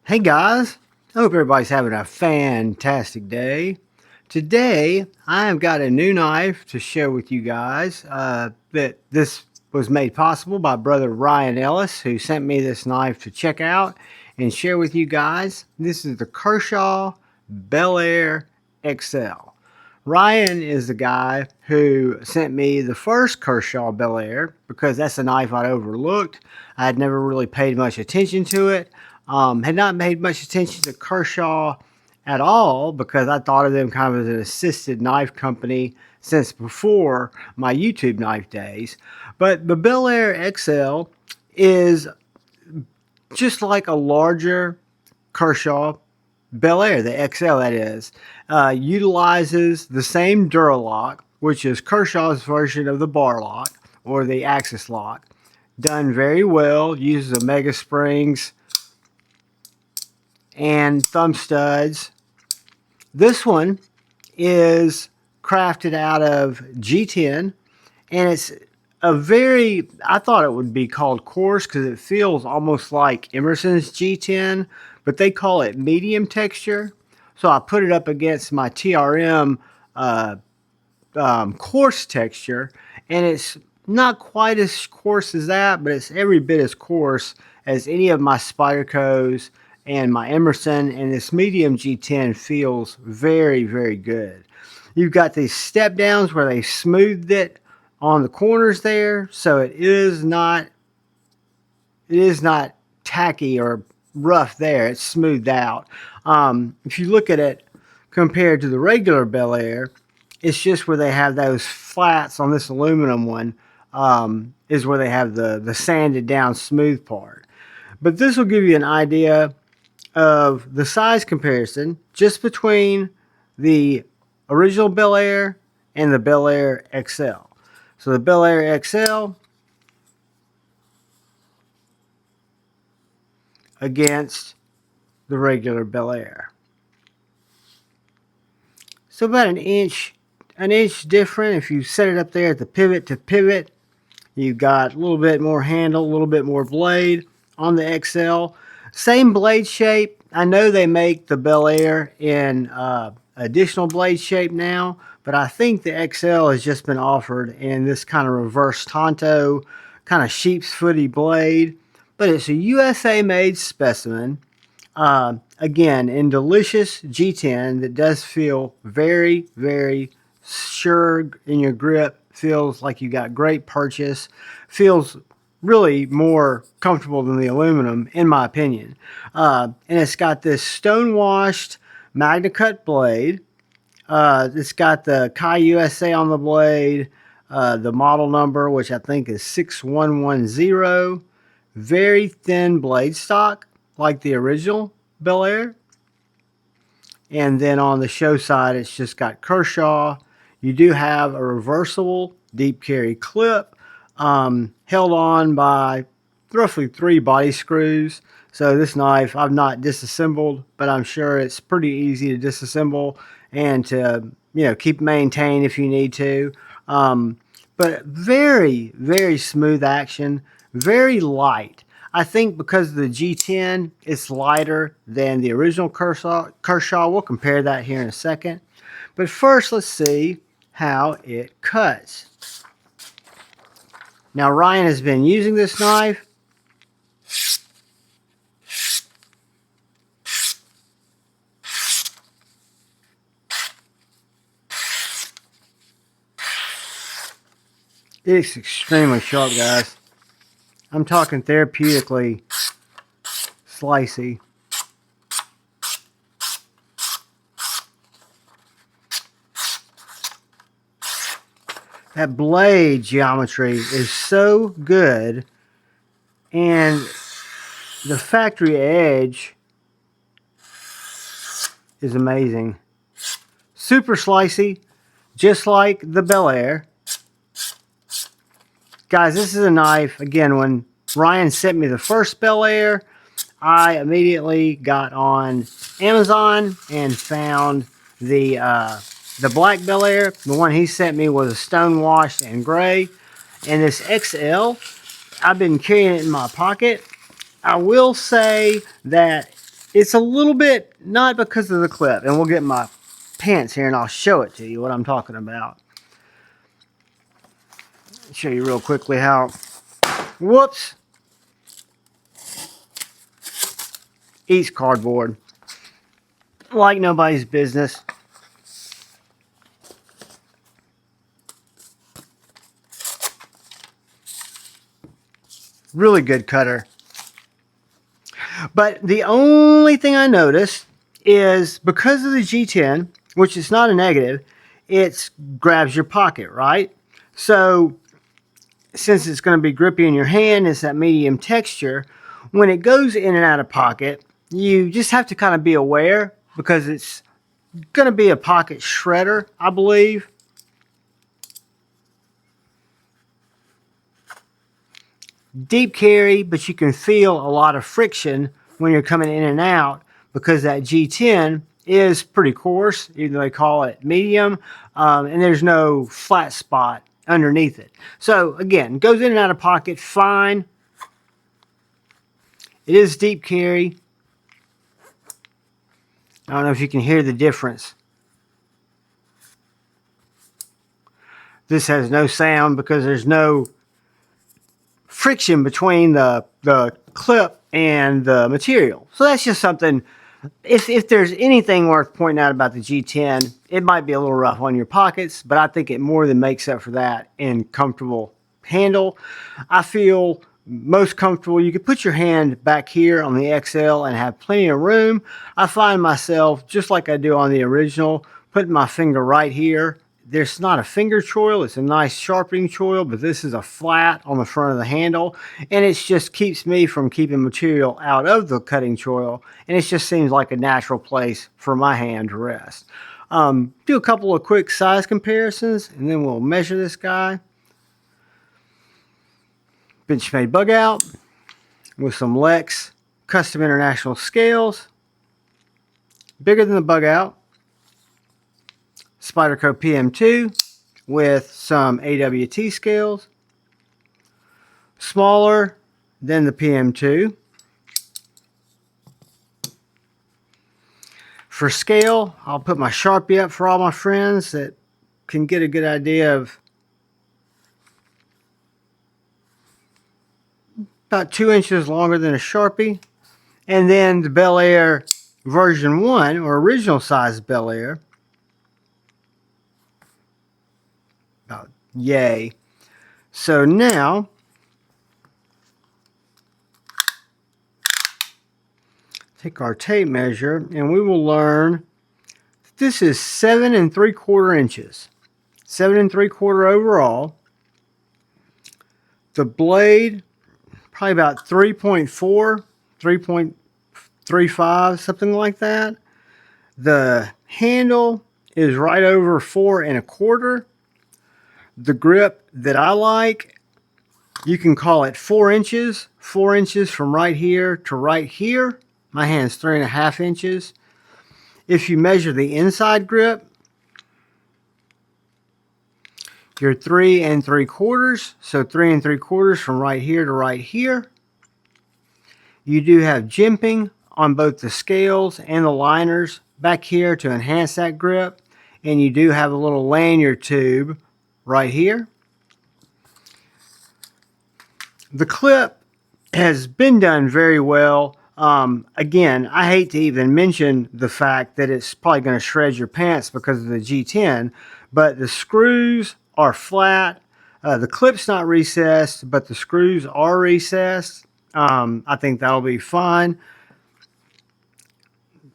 Hey guys, I hope everybody's having a fantastic day. Today I have got a new knife to share with you guys. That this was made possible by brother Ryan Ellis, who sent me this knife to check out and share with you guys. This is the Kershaw Bel Air XL. Ryan is the guy who sent me the first Kershaw Bel Air because that's a knife I'd overlooked. I had never really paid much attention to it. Had not paid much attention to Kershaw at all because I thought of them kind of as an assisted knife company since before my YouTube knife days. But the Bel Air XL is just like a larger Kershaw Bel Air, the XL that is, utilizes the same Dura-Lock, which is Kershaw's version of the bar lock or the axis lock. Done very well, uses Omega springs and thumb studs. This one is crafted out of G10, and it's I thought it would be called coarse because it feels almost like Emerson's G10, but they call it medium texture. So I put it up against my TRM coarse texture, and it's not quite as coarse as that, but it's every bit as coarse as any of my Spydercos and my Emerson, and this medium G10 feels very, very good. You've got these step downs where they smoothed it on the corners there, so it is not tacky or rough there. It's smoothed out. If you look at it compared to the regular Bel Air, it's just where they have those flats on this aluminum one, is where they have the sanded down smooth part. But this will give you an idea of the size comparison just between the original Bel Air and the Bel Air XL. So the Bel Air XL against the regular Bel Air. So about an inch different. If you set it up there at the pivot to pivot, you've got a little bit more handle, a little bit more blade on the XL. Same blade shape. I know they make the Bel Air in additional blade shape now, but I think the XL has just been offered in this kind of reverse Tonto, kind of sheep's footy blade. But it's a USA-made specimen. Again, in delicious G10 that does feel very, very sure in your grip. Feels like you got great purchase. Feels really more comfortable than the aluminum, in my opinion. And it's got this stone-washed MagnaCut blade. It's got the Kai USA on the blade, the model number, which I think is 6110. Very thin blade stock, like the original Bel Air. And then on the show side, it's just got Kershaw. You do have a reversible deep carry clip, held on by roughly 3 body screws. So this knife I've not disassembled, but I'm sure it's pretty easy to disassemble and to keep maintained if you need to. But very, very smooth action, very light. I think because of the G10, it's lighter than the original Kershaw. We'll compare that here in a second. But first, let's see how it cuts. Now, Ryan has been using this knife. It's extremely sharp, guys. I'm talking therapeutically slicey. That blade geometry is so good, and the factory edge is amazing. Super slicey, just like the Bel Air. Guys, this is a knife, again, when Ryan sent me the first Bel Air, I immediately got on Amazon and found the black Bel Air. The one he sent me was a stone washed and gray. And this XL, I've been carrying it in my pocket. I will say that It's a little bit, not because of the clip, and we'll get my pants here and I'll show it to you what I'm talking about. Show you real quickly how, whoops, eats cardboard like nobody's business. Really good cutter. But the only thing I noticed is because of the G10, which is not a negative, it grabs your pocket, right? So since it's going to be grippy in your hand, it's that medium texture. When it goes in and out of pocket, you just have to kind of be aware because it's going to be a pocket shredder, I believe. Deep carry, but you can feel a lot of friction when you're coming in and out because that G10 is pretty coarse, even though they call it medium, and there's no flat spot underneath it. So again, goes in and out of pocket fine. It is deep carry. I don't know if you can hear the difference. This has no sound because there's no friction between the clip and the material. So that's just something, if there's anything worth pointing out about the G10, it might be a little rough on your pockets, but I think it more than makes up for that in comfortable handle. I feel most comfortable. You could put your hand back here on the XL and have plenty of room. I find myself, just like I do on the original, putting my finger right here. There's not a finger choil, it's a nice sharpening choil, but this is a flat on the front of the handle, and it just keeps me from keeping material out of the cutting choil, and it just seems like a natural place for my hand to rest. Do a couple of quick size comparisons, and then we'll measure this guy. Benchmade bug out with some Lex custom international scales, bigger than the bug out. Spyderco PM2 with some AWT scales, smaller than the PM2. For scale, I'll put my Sharpie up for all my friends that can get a good idea of about 2 inches longer than a Sharpie. And then the Bel Air version 1, or original size Bel Air, about yay. So now, take our tape measure and we will learn that this is 7 3/4 inches. 7 3/4 overall. The blade, probably about 3.4, 3.35, something like that. The handle is right over 4 1/4. The grip that I like, you can call it 4 inches. 4 inches from right here to right here. My hand's 3.5 inches. If you measure the inside grip, you're 3 3/4. So 3 3/4 from right here to right here. You do have jimping on both the scales and the liners back here to enhance that grip. And you do have a little lanyard tube right here. The clip has been done very well. Again, I hate to even mention the fact that it's probably going to shred your pants because of the G10, but the screws are flat. The clip's not recessed, but the screws are recessed. I think that'll be fine.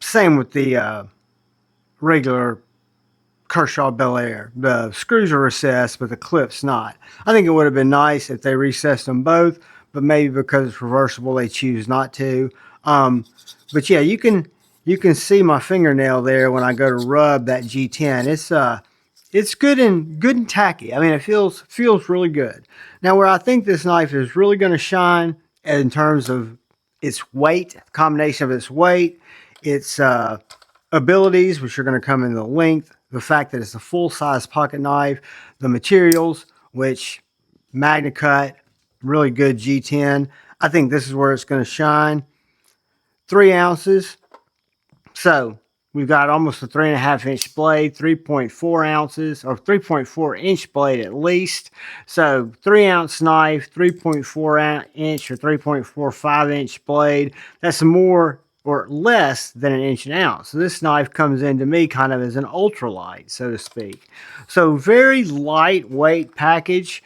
Same with the regular Kershaw Bel Air. The screws are recessed, but the clip's not. I think it would have been nice if they recessed them both, but maybe because it's reversible, they choose not to. But yeah, you can see my fingernail there when I go to rub that G10. It's good and tacky. I mean, it feels really good. Now, where I think this knife is really going to shine in terms of its weight, combination of its weight, its abilities, which are going to come in the length, the fact that it's a full-size pocket knife, the materials, which MagnaCut, really good G10. I think this is where it's going to shine. 3 ounces, So we've got almost a 3.5-inch blade, 3.4 ounces, or 3.4-inch blade at least. So 3-ounce knife, 3.4-inch or 3.45-inch blade. That's more or less than an inch an ounce. So this knife comes into me kind of as an ultralight, so to speak. So very lightweight package,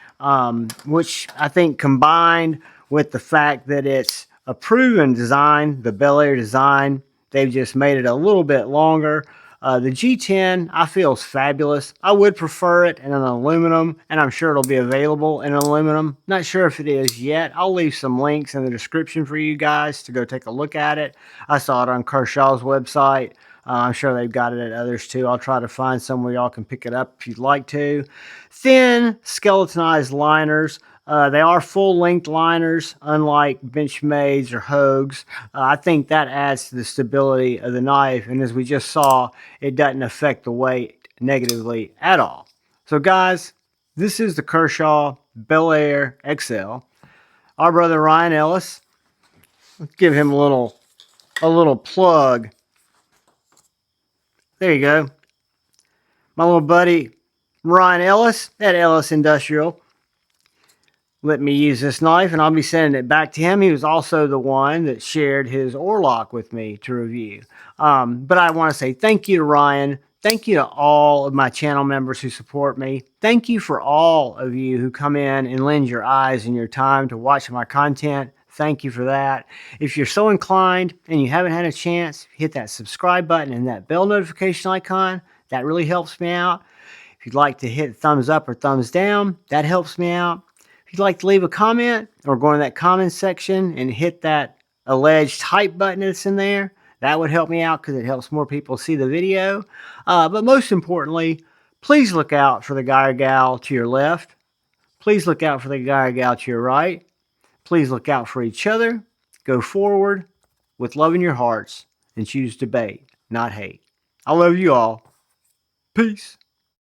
which I think combined with the fact that it's a proven design, the Bel Air design, they've just made it a little bit longer. The G10 I feel is fabulous. I would prefer it in an aluminum, and I'm sure it'll be available in aluminum. Not sure if it is yet. I'll leave some links in the description for you guys to go take a look at it. I saw it on Kershaw's website. I'm sure they've got it at others too. I'll try to find some where y'all can pick it up if you'd like to. Thin skeletonized liners. They are full-length liners, unlike Benchmade's or Hogue's. I think that adds to the stability of the knife, and as we just saw, it doesn't affect the weight negatively at all. So guys, this is the Kershaw Bel Air XL. Our brother Ryan Ellis. Let's give him a little plug. There you go. My little buddy Ryan Ellis at Ellis Industrial let me use this knife, and I'll be sending it back to him. He was also the one that shared his Orlock with me to review. But I want to say thank you to Ryan. Thank you to all of my channel members who support me. Thank you for all of you who come in and lend your eyes and your time to watch my content. Thank you for that. If you're so inclined and you haven't had a chance, hit that subscribe button and that bell notification icon. That really helps me out. If you'd like to hit thumbs up or thumbs down, that helps me out. If you'd like to leave a comment or go in that comment section and hit that alleged hype button that's in there, that would help me out because it helps more people see the video. But most importantly, please look out for the guy or gal to your left. Please look out for the guy or gal to your right. Please look out for each other. Go forward with love in your hearts and choose debate, not hate. I love you all. Peace.